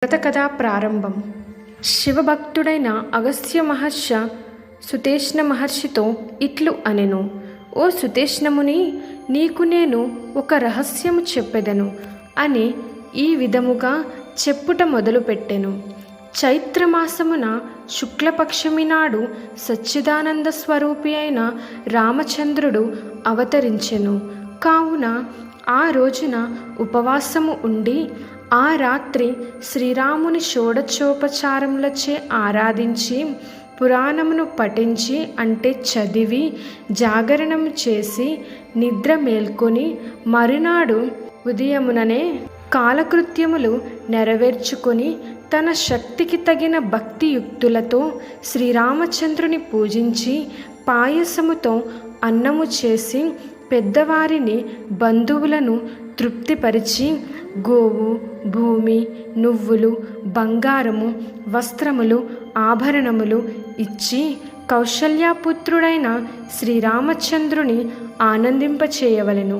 వ్రతకథా ప్రారంభం. శివభక్తుడైన అగస్త్య మహర్షి సుతేష్ణ మహర్షితో ఇట్లు అనెను: ఓ సుతేష్ణముని, నీకు నేను ఒక రహస్యము చెప్పెదను అని ఈ విధముగా చెప్పుట మొదలుపెట్టెను. చైత్రమాసమున శుక్లపక్షమి నాడు సచ్చిదానంద స్వరూపి అయిన రామచంద్రుడు అవతరించెను. కావున ఆ రోజున ఉపవాసము ఉండి ఆ రాత్రి శ్రీరాముని షోడశోపచారములచే ఆరాధించి పురాణమును పఠించి అంటే చదివి జాగరణము చేసి నిద్ర మేల్కొని మరునాడు ఉదయముననే కాలకృత్యములు నెరవేర్చుకొని తన శక్తికి తగిన భక్తియుక్తులతో శ్రీరామచంద్రుని పూజించి పాయసముతో అన్నము చేసి పెద్దవారిని బంధువులను తృప్తిపరిచి గోవు, భూమి, నువ్వులు, బంగారము, వస్త్రములు, ఆభరణములు ఇచ్చి కౌశల్యపుత్రుడైన శ్రీరామచంద్రుని ఆనందింపచేయవలెను.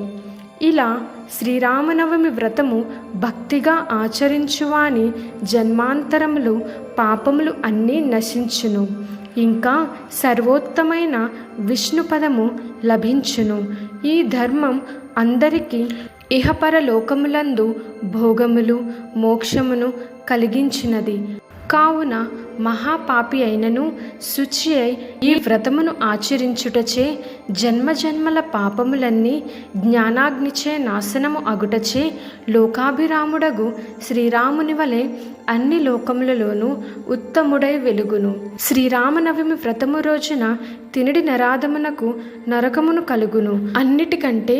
ఇలా శ్రీరామనవమి వ్రతము భక్తిగా ఆచరించువాని జన్మాంతరములు పాపములు అన్నీ నశించును. ఇంకా సర్వోత్తమైన విష్ణుపదము లభించును. ఈ ధర్మం అందరికీ ఇహపరలోకములందు భోగములు మోక్షమును కలిగించినది. కావున మహాపాపి అయినను శుచి అయి ఈ వ్రతమును ఆచరించుటచే జన్మజన్మల పాపములన్నీ జ్ఞానాగ్నిచే నాశనము అగుటచే లోకాభిరాముడగు శ్రీరాముని వలె అన్ని లోకములలోనూ ఉత్తముడై వెలుగును. శ్రీరామనవమి వ్రతము రోజున తినిడి నరాధమునకు నరకమును కలుగును. అన్నిటికంటే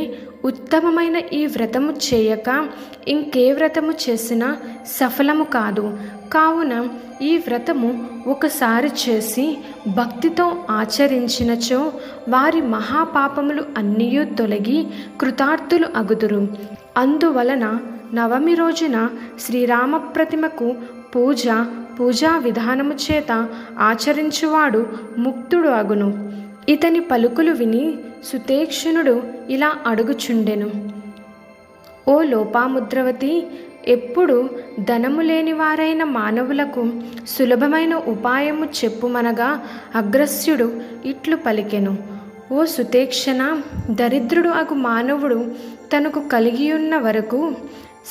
ఉత్తమమైన ఈ వ్రతము చేయక ఇంకే వ్రతము చేసినా సఫలము కాదు. కావున ఈ వ్రతము ఒకసారి చేసి భక్తితో ఆచరించినచో వారి మహాపాపములు అన్నీయూ తొలగి కృతార్థులు అగుదురు. అందువలన నవమి రోజున శ్రీరామ ప్రతిమకు పూజా విధానము చేత ఆచరించువాడు ముక్తుడు అగును. ఇతని పలుకులు విని సుతేక్షణుడు ఇలా అడుగుచుండెను: ఓ లోపాముద్రవతి, ఎప్పుడు ధనము లేని వారైన మానవులకు సులభమైన ఉపాయము చెప్పుమనగా అగ్రస్యుడు ఇట్లు పలికెను: ఓ సుతేక్షణ, దరిద్రుడు అగు మానవుడు తనకు కలిగియున్న వరకు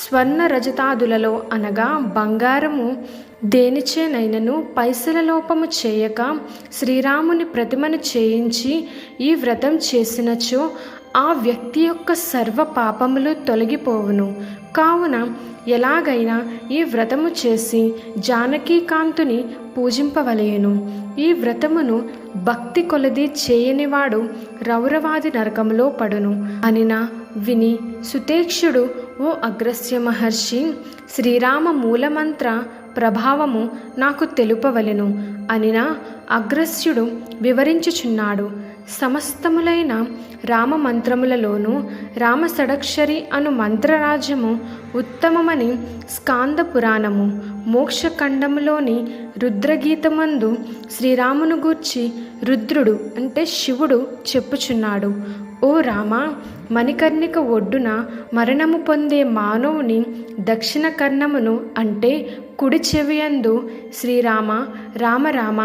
స్వర్ణ రజతాదులలో అనగా బంగారము దేనిచేనైనను పైసల లోపము చేయక శ్రీరాముని ప్రతిమను చేయించి ఈ వ్రతం చేసినచో ఆ వ్యక్తి యొక్క సర్వ పాపములు తొలగిపోవును. కావున ఎలాగైనా ఈ వ్రతము చేసి జానకీకాంతుని పూజింపవలెను. ఈ వ్రతమును భక్తి కొలది చేయనివాడు రౌరవాది నరకములో పడును అనిన విని సుతేక్షుడు: ఓ అగ్రస్య మహర్షి, శ్రీరామ మూలమంత్ర ప్రభావము నాకు తెలుపవలెను అనిన అగ్రస్యుడు వివరించుచున్నాడు. సమస్తములైన రామ మంత్రములలోనూ రామ షడక్షరి అను మంత్రరాజ్యము ఉత్తమమని స్కాంద పురాణము మోక్షఖండములోని రుద్రగీతమందు శ్రీరామును గూర్చి రుద్రుడు అంటే శివుడు చెప్పుచున్నాడు. ఓ రామ, మణికర్ణిక ఒడ్డున మరణము పొందే మానవుని దక్షిణ కర్ణమును అంటే కుడి చెవియందు శ్రీరామ రామ రామ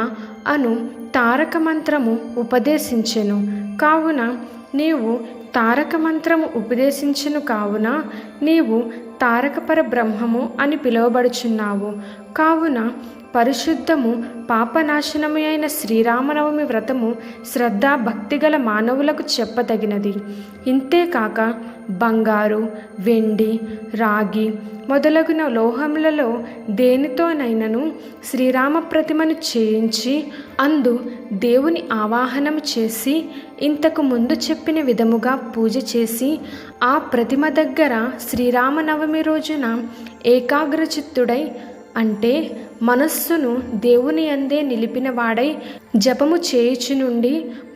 అను తారక మంత్రము ఉపదేశించెను. కావున నీవు తారక మంత్రము ఉపదేశించెను కావున నీవు తారకపర బ్రహ్మము అని పిలువబడుచున్నావు. కావున పరిశుద్ధము పాపనాశనము అయిన శ్రీరామనవమి వ్రతము శ్రద్ధా భక్తిగల మానవులకు చెప్పదగినది. ఇంతేకాక బంగారు, వెండి, రాగి మొదలగున లోహములలో దేనితోనైనను శ్రీరామ ప్రతిమను చేయించి అందు దేవుని ఆవాహనము చేసి ఇంతకు ముందు చెప్పిన విధముగా పూజ చేసి ఆ ప్రతిమ దగ్గర శ్రీరామనవమి రోజున ఏకాగ్రచిత్తుడై అంటే మనస్సును దేవుని యందే నిలిపిన వాడై జపము చేయుచు నుండి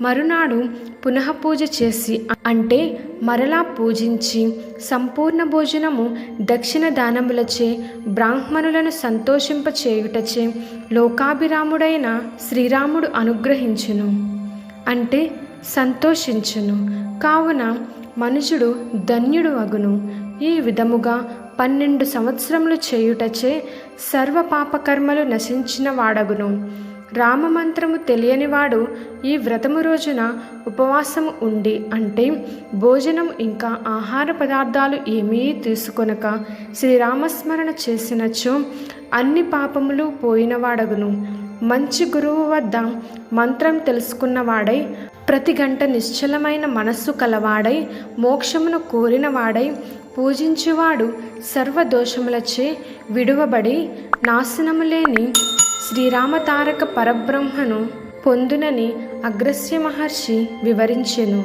మరునాడు పునః పూజ చేసి అంటే మరలా పూజించి సంపూర్ణ భోజనము దక్షిణ దానములచే బ్రాహ్మణులను సంతోషింపచేయుటచే లోకాభిరాముడైన శ్రీరాముడు అనుగ్రహించును అంటే సంతోషించును. కావున మనుషుడు ధన్యుడు అగును. ఈ విధముగా 12 సంవత్సరములు చేయుటచే సర్వ పాపకర్మలు నశించిన వాడగును. రామమంత్రము తెలియనివాడు ఈ వ్రతము రోజున ఉపవాసము ఉండి, అంటే భోజనం ఇంకా ఆహార పదార్థాలు ఏమీ తీసుకొనక శ్రీరామస్మరణ చేసినచో అన్ని పాపములు పోయినవాడగును. మంచి గురువు వద్ద మంత్రం తెలుసుకున్నవాడై, ప్రతి గంట నిశ్చలమైన మనస్సు కలవాడై, మోక్షమును కోరినవాడై పూజించువాడు సర్వదోషములచే విడువబడి నాశనము లేని శ్రీరామతారక పరబ్రహ్మను పొందునని అగస్త్య మహర్షి వివరించెను.